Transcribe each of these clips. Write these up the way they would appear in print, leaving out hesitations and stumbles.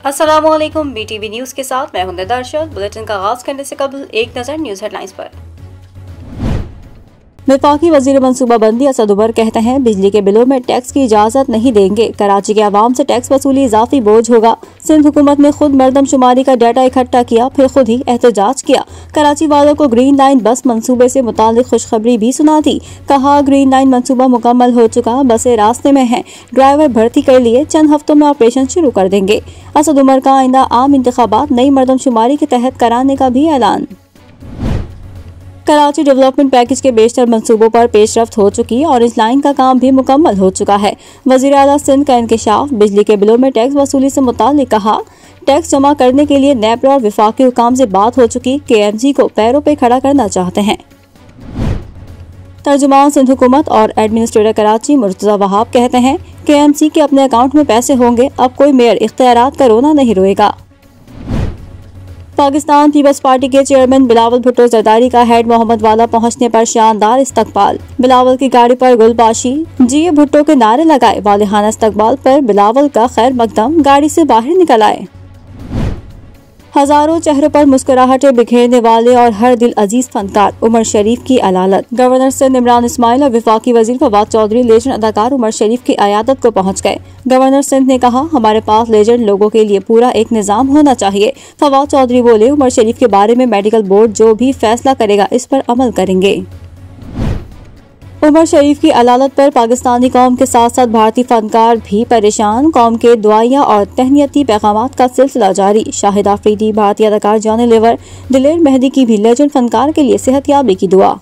अस्सलामुअलैकुम। BTV news के साथ मैं हूं दर्शक। बुलेटिन का आगाज करने से कबल एक नजर न्यूज़ हेडलाइंस पर। वफाकी वजीर मनसूबाबंदी असद उमर कहते हैं बिजली के बिलों में टैक्स की इजाजत नहीं देंगे। कराची के अवाम से टैक्स वसूली इजाफी बोझ होगा। सिंध हुकूमत ने खुद मरदमशुमारी का डाटा इकट्ठा किया, फिर खुद ही एहतजाज किया। कराची वालों को ग्रीन लाइन बस मंसूबे से मुतालिक खुशखबरी भी सुना दी। कहा ग्रीन लाइन मंसूबा मुकम्मल हो चुका, बसें रास्ते में हैं, ड्राइवर भर्ती कर लिए, चंद हफ्तों में ऑपरेशन शुरू कर देंगे। असद उमर का आइंदा आम इंतखाबात नई मरदमशुमारी के तहत कराने का भी ऐलान। कराची डेवलपमेंट पैकेज के बेशतर मंसूबों पर पेशरफ्त हो चुकी, ऑरेंज लाइन का काम भी मुकम्मल हो चुका है। वज़ीर आला सिंध का इंकशाफ। बिजली के बिलों में टैक्स वसूली से मुताल्लिक कहा टैक्स जमा करने के लिए नेपरा और वफाकी हुकाम से बात हो चुकी, KMC को पैरों पे खड़ा करना चाहते हैं। तर्जुमान सिंध हुकूमत और एडमिनिस्ट्रेटर कराची मुर्तज़ा वहाब कहते हैं KMC के अपने अकाउंट में पैसे होंगे, अब कोई मेयर इख्तियारात का रोना नहीं रोएगा। पाकिस्तान पीपल्स पार्टी के चेयरमैन बिलावल भुट्टो जरदारी का हेड मोहम्मद वाला पहुंचने पर शानदार इस्तकबाल। बिलावल की गाड़ी पर गुलबाशी, जीए भुट्टो के नारे लगाए। वालिहाना इस्तकबाल पर बिलावल का खैर मकदम, गाड़ी से बाहर निकल आए। हजारों चेहरों पर मुस्कुराहटें बिखेरने वाले और हर दिल अजीज फनकार उमर शरीफ की अलालत। गवर्नर सिंध इमरान इस्माइल और वफाकी वजीर फवाद चौधरी लेजेंड अदाकार उमर शरीफ की अयादत को पहुंच गए। गवर्नर सिंध ने कहा हमारे पास लेजेंड लोगों के लिए पूरा एक निजाम होना चाहिए। फवाद चौधरी बोले उमर शरीफ के बारे में मेडिकल बोर्ड जो भी फैसला करेगा इस पर अमल करेंगे। उमर शरीफ की अदालत पर पाकिस्तानी कौम के साथ साथ भारतीय फनकार भी परेशान। कौम के दुआइयां और तहनीती पैगामात का सिलसिला जारी। शाहिद आफरीदी, भारतीय अदाकार जॉनी लीवर, दिलेर मेहदी की भी लेजेंड फनकार के लिए सेहतयाबी की दुआ।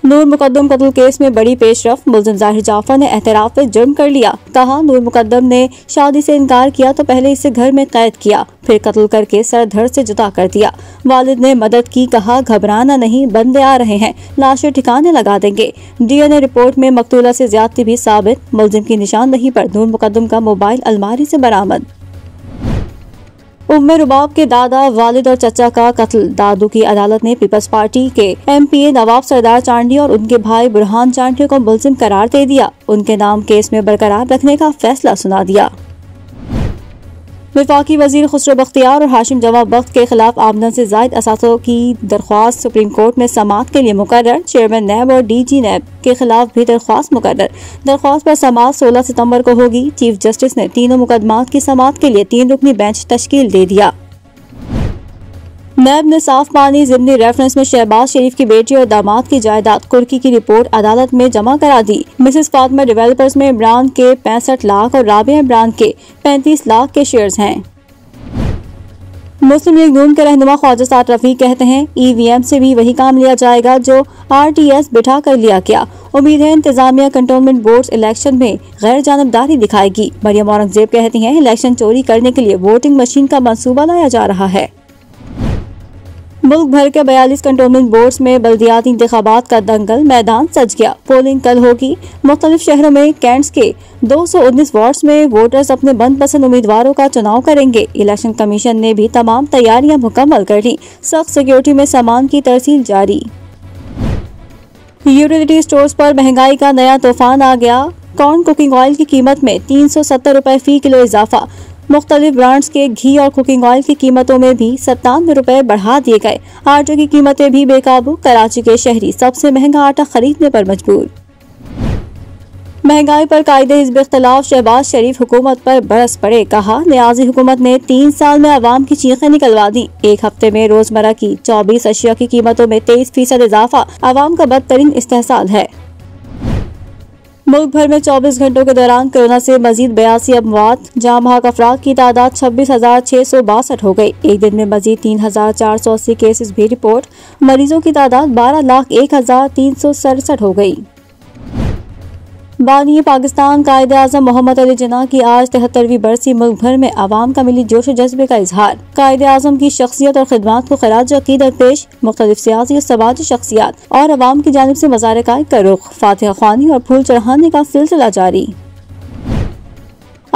नूर मुकद्दम कत्ल केस में बड़ी पेशरफ। मुल्जिम जाहिर जाफर ने एतराफ में जुर्म कर लिया। कहा नूर मुकद्दम ने शादी से इनकार किया तो पहले इसे घर में कैद किया, फिर कत्ल करके सर धड़ से जुदा कर दिया। वालिद ने मदद की, कहा घबराना नहीं, बंदे आ रहे हैं, लाशें ठिकाने लगा देंगे। DNA रिपोर्ट में मकतूला से ज्यादती भी साबित। मुल्जिम की निशानदही पर नूर मुकद्दम का मोबाइल अलमारी से बरामद। उम्मे रुबाब के दादा, वालिद और चचा का कत्ल। दादू की अदालत ने पीपल्स पार्टी के MPA नवाब सरदार चांडी और उनके भाई बुरहान चांडी को मुल्जिम करार दे दिया। उनके नाम केस में बरकरार रखने का फैसला सुना दिया। वफाकी वजीर खुसरो बख्तियार और हाशिम जवाब बख्त के खिलाफ आमदन से जायद असासों की दरख्वास्त सुप्रीम कोर्ट में समाअत के लिए मुकर्रर। चेयरमैन नैब और DG नैब के खिलाफ भी दरख्वास्त मुकर्रर। दरख्वास्त पर समाअत 16 सितंबर को होगी। चीफ जस्टिस ने तीनों मुकदमात की समाअत के लिए 3 रुकनी बेंच तश्कील दे दिया। नैब ने साफ पानी जिमनी रेफरेंस में शहबाज शरीफ की बेटी और दामाद की जायदाद कुर्की की रिपोर्ट अदालत में जमा करा दी। मिसेस फातिमा डेवलपर्स में इमरान के 65 लाख और राबिया इमरान के 35 लाख के शेयर्स हैं। मुस्लिम लीग नून के रहनुमा ख्वाजा साद रफीक कहते हैं EVM से भी वही काम लिया जाएगा जो RTS बिठा कर लिया गया। उम्मीद है इंतजामिया कंटोनमेंट बोर्ड इलेक्शन में गैर जानबदारी दिखाएगी। मरियम औरंगजेब कहती हैं इलेक्शन चोरी करने के लिए वोटिंग मशीन का मंसूबा लाया जा रहा है। मुल्क भर के 42 कंटोनमेंट बोर्ड्स में बल्दियाती इंतखाबात का दंगल, मैदान सज गया। पोलिंग कल होगी। मुख्तलिफ शहरों में कैंट्स के 219 वार्ड्स में वोटर्स अपने मनपसंद उम्मीदवारों का चुनाव करेंगे। इलेक्शन कमीशन ने भी तमाम तैयारियां मुकम्मल कर ली। सख्त सिक्योरिटी में सामान की तरसील जारी। यूटिलिटी स्टोर्स पर महंगाई का नया तूफान आ गया। कॉर्न कुकिंग ऑयल की कीमत में 370 रुपए फी किलो इजाफा। मुख्तलिफ ब्रांड्स के घी और कुकिंग ऑयल की कीमतों में भी 97 रुपए बढ़ा दिए गए। आटे की कीमतें भी बेकाबू। कराची के शहरी सबसे महंगा आटा खरीदने पर मजबूर। महंगाई पर कायदे हिज़्ब इख्तिलाफ। शहबाज शरीफ हुकूमत पर बरस पड़े। कहा नियाज़ी हुकूमत ने 3 साल में अवाम की चीखें निकलवा दी। एक हफ्ते में रोजमर्रा की 24 अशिया की कीमतों में 23% इजाफा। अवाम का बदतरीन इस्तेहसाल है। मुल्क भर में 24 घंटों के दौरान कोरोना से मजीद 82 अमवात। जहां महाक अफराद की तादाद 26,662 हो गई। एक दिन में मजीद 3,480 केसेस भी रिपोर्ट। मरीजों की तादाद 12,01,367 हो गई। बानी पाकिस्तान कायदे आज़म मोहम्मद अली जिन्ना की आज 73वीं बरसी। मुल्क भर में आवाम का मिली जोश जज्बे का इजहार। कायदे आज़म की शख्सियत और खिदमात को खराज अकीदत पेश। मुख्तलिफ सियासी और समाजी शख्सियात और अवाम की जानिब से मज़ार-ए-कायद का रुख, फातिहा ख्वानी और फूल चढ़ाने का सिलसिला जारी।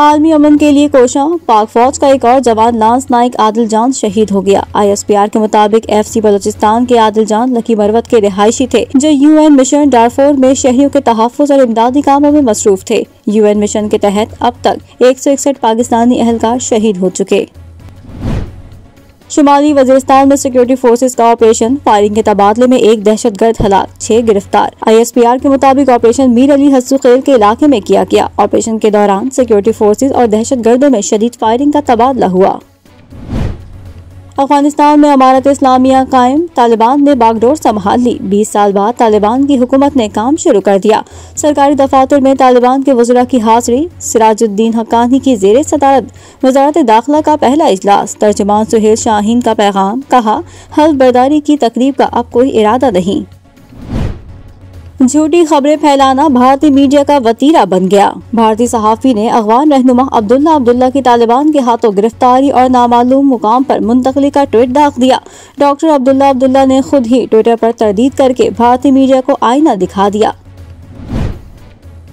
आलमी अमन के लिए कोशा पाक फौज का एक और जवान लांस नाइक आदिल जान शहीद हो गया। ISPR के मुताबिक FC बलोचिस्तान के आदिल जान लकी मरवत के रिहायशी थे जो UN मिशन डारफोर में शहरियों के तहफ़्फ़ुज़ और इमदादी कामों में मसरूफ थे। UN मिशन के तहत अब तक 161 पाकिस्तानी अहलकार शहीद हो चुके। शुमाली वजीरिस्तान में सिक्योरिटी फोर्सेस का ऑपरेशन, फायरिंग के तबादले में एक दहशतगर्द हलाक, 6 गिरफ्तार। ISPR के मुताबिक ऑपरेशन मीर अली हस्सुखेल के इलाके में किया गया। ऑपरेशन के दौरान सिक्योरिटी फोर्सेस और दहशतगर्दों में शदीद फायरिंग का तबादला हुआ। अफगानिस्तान में अमारत इस्लामिया कायम, तालिबान ने बागडोर संभाल ली। 20 साल बाद तालिबान की हुकूमत ने काम शुरू कर दिया। सरकारी दफातर में तालिबान के वज़रा की हाजिरी, सिराजुद्दीन हक्कानी की ज़ेरे सदारत वज़ारत दाखिला का पहला इजलास। तर्जुमान सुहेल शाहीन का पैगाम, कहा हल्फ बर्दारी की तकरीब का अब कोई इरादा नहीं। झूठी खबरें फैलाना भारतीय मीडिया का वतीरा बन गया। भारतीय सहाफ़ी ने अगवान रहनुमा अब्दुल्ला की तालिबान के हाथों गिरफ्तारी और नामालूम मुकाम पर मुंतकली का ट्वीट दाग दिया। डॉक्टर अब्दुल्ला ने खुद ही ट्विटर पर तरदीद करके भारतीय मीडिया को आईना दिखा दिया।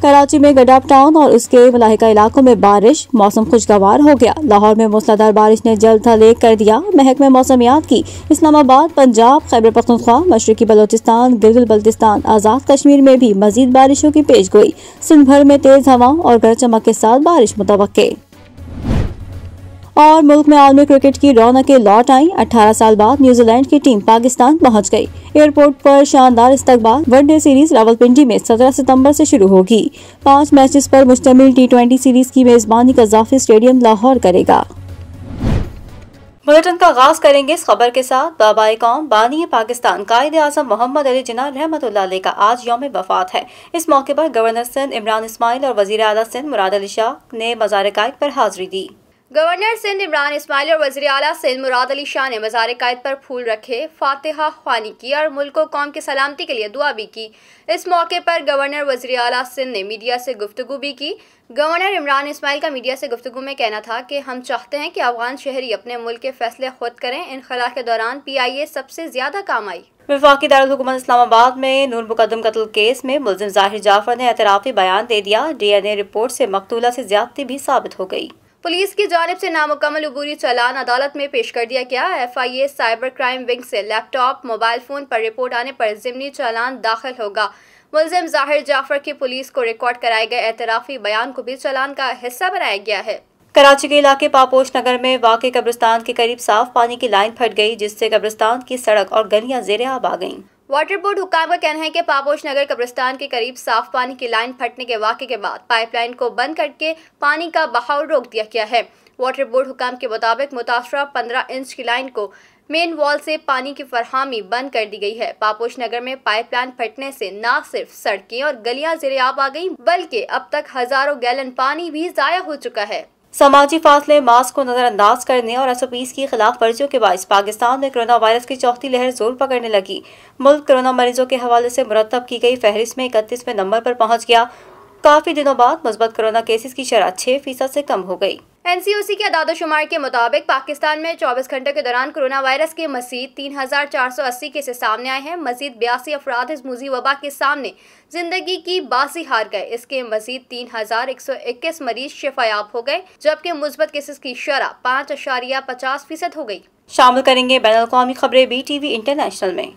कराची में गडाप टाउन और उसके मलाहिका इलाकों में बारिश, मौसम खुशगवार हो गया। लाहौर में मूसलाधार बारिश ने जल थल कर दिया। महकमे मौसमियात की इस्लामाबाद, पंजाब, खैबर पख्तूनख्वा, मशरकी बलोचिस्तान, गिलगित बल्तिस्तान, आज़ाद कश्मीर में भी मजीद बारिशों की पेशगोई। सिंध भर में तेज हवा और गरज चमक के साथ बारिश मुतवक्के। और मुल्क में आलमी क्रिकेट की रौनकें लौट आईं। 18 साल बाद न्यूजीलैंड की टीम पाकिस्तान पहुंच गई। एयरपोर्ट पर शानदार इस्तकबाल। वनडे सीरीज रावलपिंडी में 17 सितंबर से शुरू होगी। 5 मैचेस पर मुश्तमिल T20 सीरीज की मेजबानी कज़ाफ़ी स्टेडियम लाहौर करेगा। बुलेटिन का आगाज करेंगे इस खबर के साथ। बाबाए कौम, बानी पाकिस्तान, कायद आज़म मोहम्मद अली जिन्ना रहमतुल्लाह अलैह का आज यौम वफ़ात है। इस मौके पर गवर्नर सिंध इमरान इस्माइल और वज़ीर आला सिंध मुराद अली शाह ने मज़ार कायद पर हाजिरी दी। गवर्नर सिंध इमरान इस्माइल और वज़ीर आला सिंध मुराद अली शाह ने मज़ार कायद पर फूल रखे, फातिहा ख्वानी की और मुल्क व कौम की सलामती के लिए दुआ भी की। इस मौके पर गवर्नर वज़ीर आला सिंध ने मीडिया से गुफ्तगू भी की। गवर्नर इमरान इस्माइल का मीडिया से गुफ्तगू में कहना था कि हम चाहते हैं कि अफगान शहरी अपने मुल्क के फैसले खुद करें। इनखला के दौरान PIA सबसे ज्यादा काम आई। वफाकी दारुल हुकूमत इस्लामाबाद में नूर मुकद्दम कत्ल केस में मुलजिम ज़ाहिर जाफर ने एतराफ़ी बयान दे दिया। DNA रिपोर्ट से मकतूला से ज्यादती भी साबित हो गई। पुलिस की जानिब से नामुकम्मल अबूरी चालान अदालत में पेश कर दिया गया। FIA साइबर क्राइम विंग से लैपटॉप, मोबाइल फोन पर रिपोर्ट आने पर ज़िमनी चालान दाखिल होगा। मुलजिम ज़ाहिर जाफर की पुलिस को रिकॉर्ड कराए गए एतराफ़ी बयान को भी चालान का हिस्सा बनाया गया है। कराची के इलाके पापोश नगर में वाक़े कब्रिस्तान के करीब साफ पानी की लाइन फट गई, जिससे कब्रिस्तान की सड़क और गलियां ज़ेरे आब आ गईं। वाटर बोर्ड हुक्काम का कहना है कि पापोश नगर कब्रिस्तान के करीब साफ पानी की लाइन फटने के वाक़े के बाद पाइपलाइन को बंद करके पानी का बहाव रोक दिया गया है। वाटर बोर्ड हुक्काम के मुताबिक मुतासरा 15 इंच की लाइन को मेन वॉल से पानी की फरहामी बंद कर दी गई है। पापोश नगर में पाइपलाइन फटने से न सिर्फ सड़कें और गलियां ज़ेरे आब आ गईं, बल्कि अब तक हजारों गैलन पानी भी ज़ाया हो चुका है। समाजी फासले, मास्क को नजरअंदाज करने और SOPs की खिलाफ वर्जियों के बायस पाकिस्तान में कोरोना वायरस की चौथी लहर जोर पकड़ने लगी। मुल्क कोरोना मरीजों के हवाले से मुरतब की गई फहरिस्त में 31वें नंबर पर पहुंच गया। काफी दिनों बाद मुस्बत कोरोना केसेस की शरह 6% से कम हो गई। NCOC के आदादोशुमार के मुताबिक पाकिस्तान में 24 घंटे के दौरान कोरोना वायरस के मजीद 3480 केसेस सामने आए हैं। मजीद 82 अफराद इस मुज़ी वबा के सामने जिंदगी की बाजी हार गए। इसके मजीद 3121 मरीज शिफायाब हो गए, जबकि मुस्बत केसेस की शरह 5.50% हो गई। शामिल करेंगे बैनुल अक़वामी खबरें BTV इंटरनेशनल में।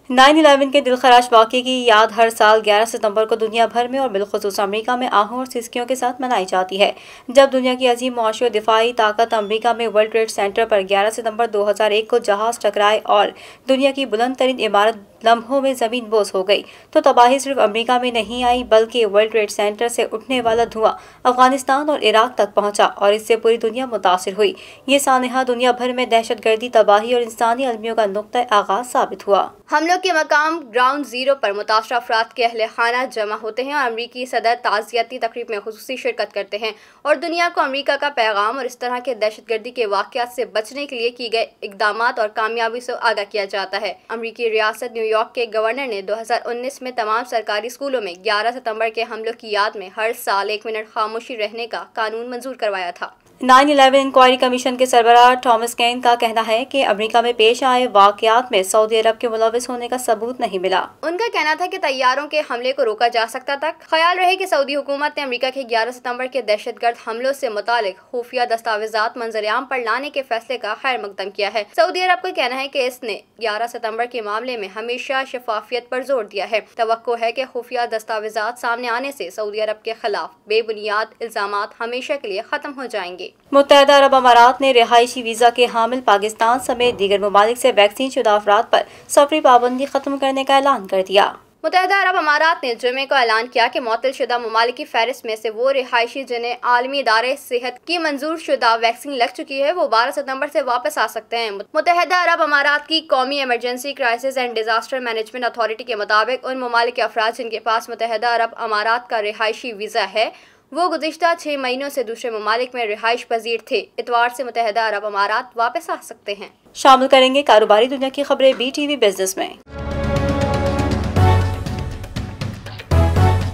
9/11 के दिलखराश वाक़े की याद हर साल 11 सितंबर को दुनिया भर में और बिलखुसूस अमेरिका में आहों और सिसकियों के साथ मनाई जाती है। जब दुनिया की अजीम मुआशी और दिफाई ताकत अमेरिका में वर्ल्ड ट्रेड सेंटर पर 11 सितंबर 2001 को जहाज टकराए और दुनिया की बुलंद तरीन इमारत लम्हों में ज़मीन बोस हो गई, तो तबाही सिर्फ अमेरिका में नहीं आई, बल्कि वर्ल्ड ट्रेड सेंटर से उठने वाला धुआं अफगानिस्तान और इराक तक पहुंचा और इससे पूरी दुनिया मुतासिर हुई। ये सानहा दुनिया भर में दहशतगर्दी, तबाही और इंसानी अलमियों का नुक्ता आगाज साबित हुआ। हमलों के मकाम ग्राउंड जीरो पर मुतासरा अफराद के अहले खाना जमा होते हैं और अमरीकी सदर ताज़ियती तकरीब में खुसूसी शिरकत करते हैं और दुनिया को अमरीका का पैगाम और इस तरह के दहशतगर्दी के वाक़यात से बचने के लिए किए गए इक़दामात और कामयाबी से आगाह किया जाता है। अमरीकी रियासत न्यूयॉर्क के गवर्नर ने 2019 में तमाम सरकारी स्कूलों में 11 सितंबर के हमलों की याद में हर साल 1 मिनट खामोशी रहने का कानून मंजूर करवाया था। 9/11 इंक्वायरी कमीशन के सरबराह थॉमस केन का कहना है कि अमेरिका में पेश आए वाकयात में सऊदी अरब के मुलविस होने का सबूत नहीं मिला। उनका कहना था कि तैयारों के हमले को रोका जा सकता था। ख्याल रहे कि सऊदी हुकूमत ने अमेरिका के 11 सितंबर के दहशतगर्द हमलों से मुतालिक खुफिया दस्तावेजात मंजरेआम पर लाने के फैसले का खैर मकदम किया है। सऊदी अरब का कहना है कि इसने 11 सितंबर के मामले में हमेशा शफाफियत पर जोर दिया है। तवक्को है कि खुफिया दस्तावेजात सामने आने से सऊदी अरब के खिलाफ बेबुनियाद इल्जामात हमेशा के लिए खत्म हो जाएंगे। मुत्तहदा अरब अमारात ने रिहायशी वीजा के हामिल पाकिस्तान समेत दीगर ममालिक से वैक्सीन शुदा अफराद पर सफरी पाबंदी खत्म करने का ऐलान कर दिया। मुत्तहदा अरब अमारात ने जुमे को ऐलान किया कि मुअत्तल शुदा ममालिक की फहरिस्त में से वो रिहायशी जिन्हें आलमी इदारे सेहत की मंजूर शुदा वैक्सीन लग चुकी है वो 12 सितंबर से वापस आ सकते हैं। मुत्तहदा अरब अमारात की कौमी emergency crisis and disaster management authority के मुताबिक उन ममालिक के अफराद जिनके पास मुत्तहदा अरब अमारात का रिहायशी वीजा है वो गुज़िश्ता 6 महीनों से दूसरे ममालिक में रिहाइश पजीर थे। इतवार से मुत्तहदा अरब अमारात वापस आ सकते हैं। शामिल करेंगे कारोबारी दुनिया की खबरें BTV बिजनेस में।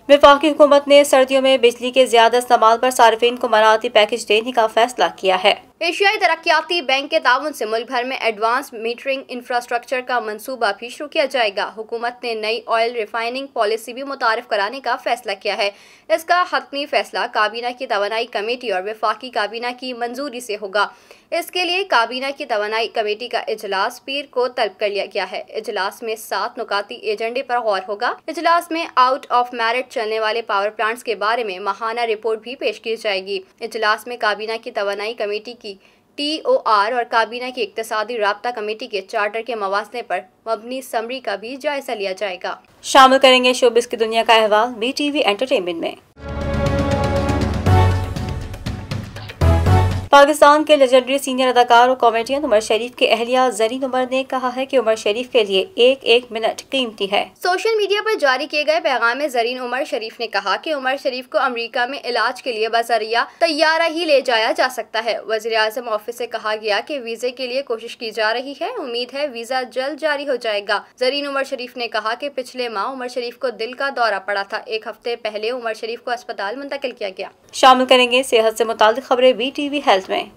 वफाकी हुकूमत ने सर्दियों में बिजली के ज्यादा इस्तेमाल पर सार्फिन को मनाती पैकेज देने का फैसला किया है। एशियाई तरक्याती बैंक के ताउन से मुल्क भर में एडवांस मीटरिंग इंफ्रास्ट्रक्चर का मंसूबा भी शुरू किया जाएगा। हुकूमत ने नई ऑयल रिफाइनिंग पॉलिसी भी मुतारिफ कराने का फैसला किया है। इसका हतमी फैसला काबीना की तवानाई कमेटी और वफाकी काबीना की मंजूरी से होगा। इसके लिए काबीना की तवानाई कमेटी का इजलास पीर को तलब कर लिया गया है। इजलास में 7 नुकाती एजेंडे पर गौर होगा। इजलास में आउट ऑफ मेरिट चलने वाले पावर प्लांट्स के बारे में माहाना रिपोर्ट भी पेश की जाएगी। इजलास में काबीना की तवानाई कमेटी की TOR और काबीना की इक्तिसादी राब्ता कमेटी के चार्टर के मवासने पर मबनी समरी का भी जायजा लिया जाएगा। शामिल करेंगे शोबिस की दुनिया का अहवाल BTV एंटरटेनमेंट में। पाकिस्तान के लेजेंडरी सीनियर अदाकार और कॉमेडियन उमर शरीफ के अहलिया जरीन उमर ने कहा है कि उमर शरीफ के लिए एक मिनट कीमती है। सोशल मीडिया पर जारी किए गए पैगाम में जरीन उमर शरीफ ने कहा कि उमर शरीफ को अमेरिका में इलाज के लिए बजरिया तैयारा ही ले जाया जा सकता है। वज़ीर-ए-आज़म ऑफिस से कहा गया कि वीजे के लिए कोशिश की जा रही है। उम्मीद है वीजा जल्द जारी हो जाएगा। जरीन उमर शरीफ ने कहा कि पिछले माह उमर शरीफ को दिल का दौरा पड़ा था। 1 हफ्ते पहले उमर शरीफ को अस्पताल मुंतकिल किया गया। शामिल करेंगे सेहत से मुताल्लिक खबरें BTV हेल्थ में।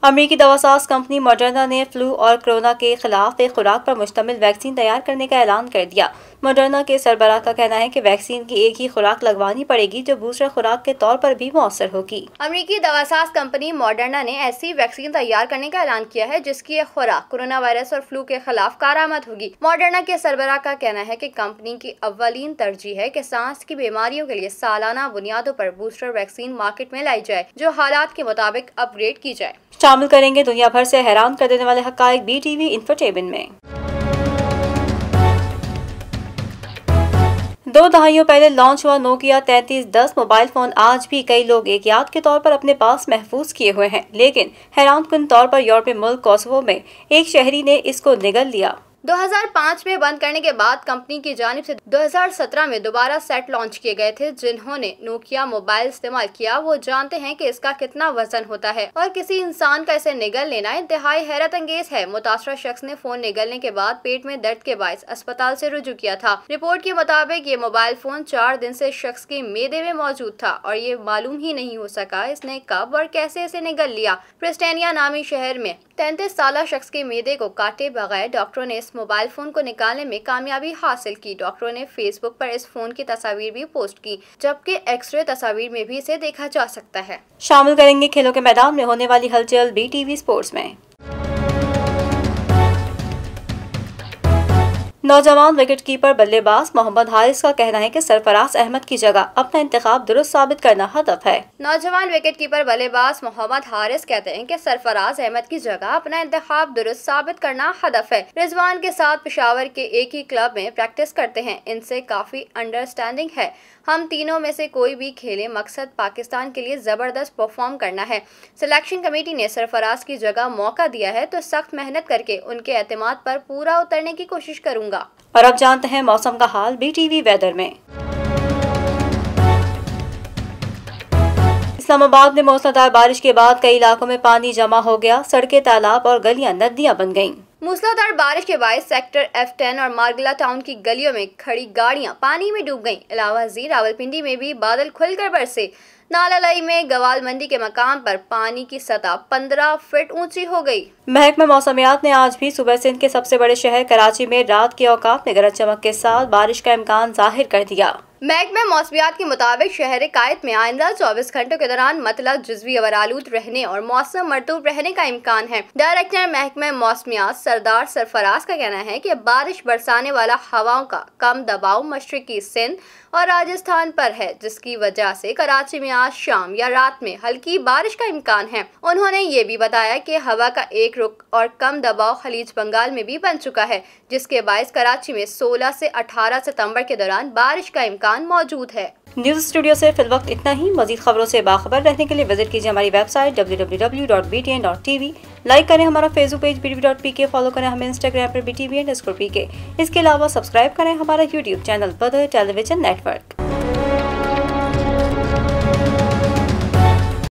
अमेरिकी दवासाज कंपनी मॉडर्ना ने फ्लू और कोरोना के खिलाफ एक खुराक पर मुश्तमिल वैक्सीन तैयार करने का ऐलान कर दिया। मॉडर्ना के सरबराह का कहना है कि वैक्सीन की एक ही खुराक लगवानी पड़ेगी जो दूसरे खुराक के तौर पर भी मौसर होगी। अमेरिकी दवासाज कंपनी मॉडर्ना ने ऐसी वैक्सीन तैयार करने का ऐलान किया है जिसकी एक खुराक कोरोना वायरस और फ्लू के खिलाफ कारआमद होगी। मॉडर्ना के सरबराह का कहना है कि कंपनी की अव्वलीन तरजीह है कि सांस की बीमारियों के लिए सालाना बुनियादों पर बूस्टर वैक्सीन मार्केट में लाई जाए जो हालात के मुताबिक अपग्रेड की जाए। शामिल करेंगे दुनिया भर से हैरान कर देने वाले हक़ाइक़ BTV इंफोटेनमेंट में। 2 दहाइयों पहले लॉन्च हुआ नोकिया 3310 मोबाइल फोन आज भी कई लोग एक याद के तौर पर अपने पास महफूज किए हुए हैं, लेकिन हैरानकुन तौर पर यूरोपीय मुल्क कोसोवो में एक शहरी ने इसको निगल लिया। 2005 में बंद करने के बाद कंपनी की जानिब से 2017 में दोबारा सेट लॉन्च किए गए थे। जिन्होंने नोकिया मोबाइल इस्तेमाल किया वो जानते हैं कि इसका कितना वजन होता है और किसी इंसान का इसे निगल लेना इंतहाई हैरत अंगेज है। मुतासरा शख्स ने फोन निगलने के बाद पेट में दर्द के बायस अस्पताल से रुजू किया था। रिपोर्ट के मुताबिक ये मोबाइल फोन 4 दिन से शख्स के मेदे में मौजूद था और ये मालूम ही नहीं हो सका इसने कब और कैसे इसे निगल लिया। प्रिस्टेनिया नामी शहर में 33 साल शख्स के मेदे को काटे बगैर डॉक्टरों ने इस मोबाइल फोन को निकालने में कामयाबी हासिल की। डॉक्टरों ने फेसबुक पर इस फोन की तस्वीर भी पोस्ट की, जबकि एक्सरे तस्वीर में भी इसे देखा जा सकता है। शामिल करेंगे खेलों के मैदान में होने वाली हलचल BTV स्पोर्ट्स में। नौजवान विकेटकीपर बल्लेबाज मोहम्मद हारिस का कहना है कि सरफराज अहमद की जगह अपना इंतखाब दुरुस्त साबित करना हदफ है। नौजवान विकेटकीपर बल्लेबाज मोहम्मद हारिस कहते हैं कि सरफराज अहमद की जगह अपना इंतखाब दुरुस्त साबित करना हदफ है। रिजवान के साथ पेशावर के एक ही क्लब में प्रैक्टिस करते हैं, इनसे काफी अंडरस्टैंडिंग है। हम तीनों में से कोई भी खेले, मकसद पाकिस्तान के लिए जबरदस्त परफॉर्म करना है। सिलेक्शन कमेटी ने सरफराज की जगह मौका दिया है तो सख्त मेहनत करके उनके एतमाद पर पूरा उतरने की कोशिश करूंगा। और अब जानते हैं मौसम का हाल BTV वेदर में। इस्लामाबाद में मूसलाधार बारिश के बाद कई इलाकों में पानी जमा हो गया। सड़कें, तालाब और गलियां नदियां बन गईं। मूसलाधार बारिश के बायस सेक्टर F10 और मार्गला टाउन की गलियों में खड़ी गाड़ियां पानी में डूब गईं। इलाहाबाद रावलपिंडी में भी बादल खुलकर बरसे। नालालई में गवाल मंडी के मकाम पर पानी की सतह 15 फीट ऊंची हो गई। महकमा मौसमियात ने आज भी सुबह सिंध के सबसे बड़े शहर कराची में रात के औकात में गरज चमक के साथ बारिश का इम्कान जाहिर कर दिया। महकमा मौसमियात के मुताबिक शहर कायद में आइंदा 24 घंटों के दौरान मतलब जुज़वी अवरालूद रहने और मौसम मरतूब रहने का इम्कान है। डायरेक्टर महकमा मौसमियात सरदार सरफराज का कहना है कि बारिश बरसाने वाला हवाओं का कम दबाव मशरकी सिंध और राजस्थान पर है, जिसकी वजह से कराची में आज शाम या रात में हल्की बारिश का इम्कान है। उन्होंने ये भी बताया कि हवा का एक रुख और कम दबाव खलीज बंगाल में भी बन चुका है, जिसके बायस कराची में 16 से 18 सितंबर के दौरान बारिश का इम्कान मौजूद है। न्यूज स्टूडियो से फिलवक्त इतना ही। मजीद खबरों से बाखबर रहने के लिए विजिट कीजिए हमारी वेबसाइट www.btn.tv। लाइक करें हमारा फेसबुक पेज btv.pk, फॉलो करें हमें इंस्टाग्राम पर btv_pk। इसके अलावा सब्सक्राइब करें हमारा यूट्यूब चैनल बदर टेलीविजन नेटवर्क।